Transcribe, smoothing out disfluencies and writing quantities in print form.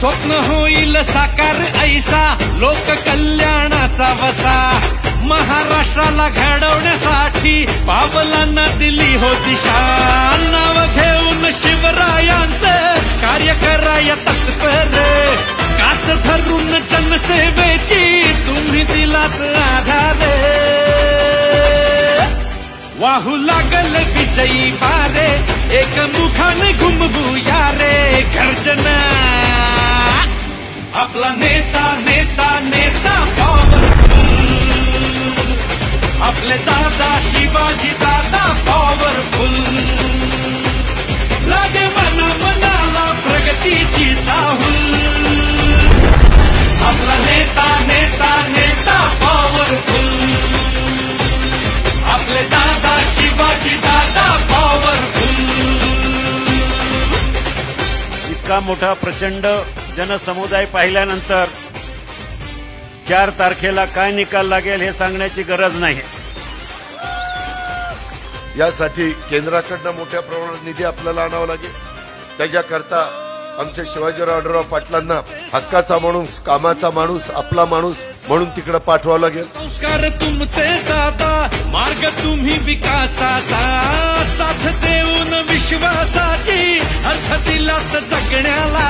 स्वप्न होईल साकार ऐसा लोक कल्याणाचा वसा महाराष्ट्राला घडवण्यासाठी पावलांना दिली हो दिशा नाव घेऊन शिवरायांचं कार्य कराय तत्पर कास धरून जनसेवेची तुम्ही दिलात आधार वाहू लागल विजयी बारे एक मुखाने घुमवूया रे गर्जना आपला नेता नेता नेता पॉवरफुल आपले दादा शिवाजी दादा पॉवरफुल लागे मना मनाला प्रगतीची चाहूल आपला नेता नेता नेता पॉवरफुल आपले दादा शिवाजी दादा पॉवरफुल इतका मोठा प्रचंड जनसमुदाय पाहिल्यानंतर 4 तारखेला काय निकाल लागेल हे सांगण्याची गरज नाही। यासाठी केंद्राकडनं मोठ्या प्रमाणात निधी आपल्याला आणावा लागेल। त्याच्याकरता आमच्या शिवाजीराव पाटलांना हक्काचा माणूस कामाचा माणूस आपला माणूस म्हणून तिकडे पाठवावं लागेल। संस्कार तुमचे दादा मार्ग तुम्ही विकासाचा साथ देऊन विश्वासाची अर्थ दिलात जगण्याला।